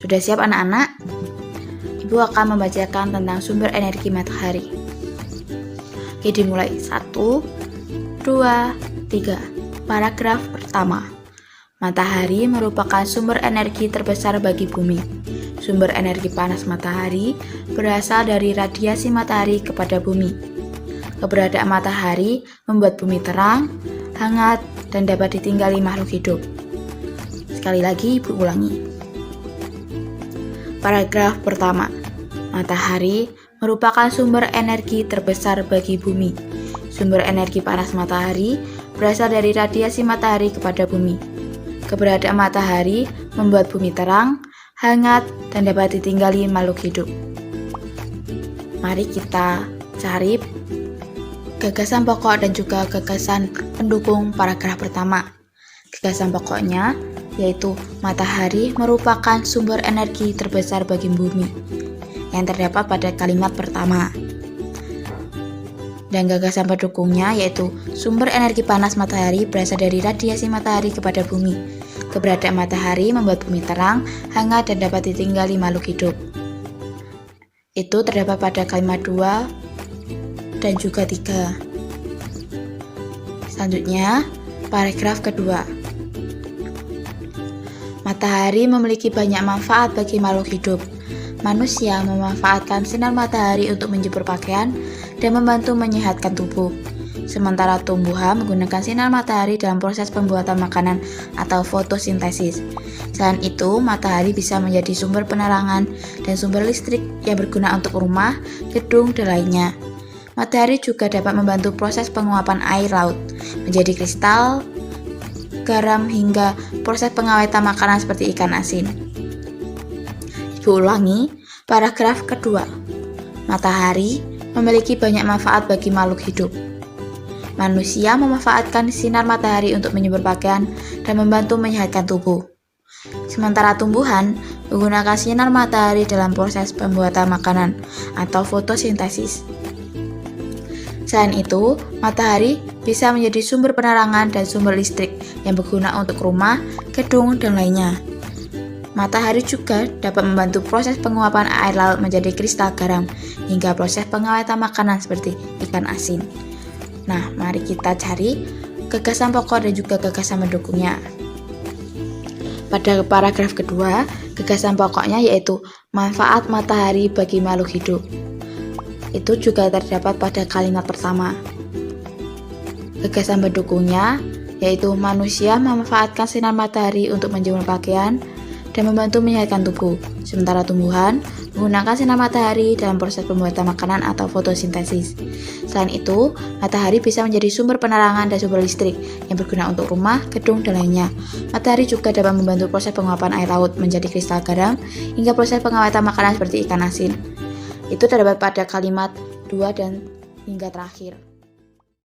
Sudah siap anak-anak? Ibu akan membacakan tentang sumber energi matahari. Oke, dimulai. 1, 2, 3. Paragraf pertama. Matahari merupakan sumber energi terbesar bagi bumi. Sumber energi panas matahari berasal dari radiasi matahari kepada bumi. Keberadaan matahari membuat bumi terang, hangat, dan dapat ditinggali makhluk hidup. Sekali lagi, Ibu ulangi. Paragraf pertama. Matahari merupakan sumber energi terbesar bagi bumi. Sumber energi panas matahari berasal dari radiasi matahari kepada bumi. Keberadaan matahari membuat bumi terang, hangat, dan dapat ditinggali makhluk hidup. Mari kita cari gagasan pokok dan juga gagasan pendukung paragraf pertama. Gagasan pokoknya yaitu matahari merupakan sumber energi terbesar bagi bumi yang terdapat pada kalimat pertama. Dan gagasan pendukungnya yaitu sumber energi panas matahari berasal dari radiasi matahari kepada bumi. Keberadaan matahari membuat bumi terang, hangat, dan dapat ditinggali makhluk hidup. Itu terdapat pada kalimat 2 dan juga 3. Selanjutnya, paragraf kedua. Matahari memiliki banyak manfaat bagi makhluk hidup. Manusia memanfaatkan sinar matahari untuk menjemur pakaian dan membantu menyehatkan tubuh. Sementara tumbuhan menggunakan sinar matahari dalam proses pembuatan makanan atau fotosintesis. Selain itu, matahari bisa menjadi sumber penerangan dan sumber listrik yang berguna untuk rumah, gedung, dan lainnya. Matahari juga dapat membantu proses penguapan air laut menjadi kristal, garam, hingga proses pengawetan makanan seperti ikan asin. Ibu ulangi, paragraf kedua. Matahari memiliki banyak manfaat bagi makhluk hidup. Manusia memanfaatkan sinar matahari untuk menjemur pakaian dan membantu menyehatkan tubuh. Sementara tumbuhan menggunakan sinar matahari dalam proses pembuatan makanan atau fotosintesis. Selain itu, matahari bisa menjadi sumber penerangan dan sumber listrik yang berguna untuk rumah, gedung, dan lainnya. Matahari juga dapat membantu proses penguapan air laut menjadi kristal garam hingga proses pengawetan makanan seperti ikan asin. Nah, mari kita cari gagasan pokok dan juga gagasan mendukungnya. Pada paragraf kedua, gagasan pokoknya yaitu manfaat matahari bagi makhluk hidup. Itu juga terdapat pada kalimat pertama. Gagasan pendukungnya yaitu manusia memanfaatkan sinar matahari untuk menjemur pakaian dan membantu menyehatkan tubuh. Sementara tumbuhan menggunakan sinar matahari dalam proses pembuatan makanan atau fotosintesis. Selain itu, matahari bisa menjadi sumber penerangan dan sumber listrik yang berguna untuk rumah, gedung, dan lainnya. Matahari juga dapat membantu proses penguapan air laut menjadi kristal garam hingga proses pengawetan makanan seperti ikan asin. Itu terdapat pada kalimat 2 dan hingga terakhir.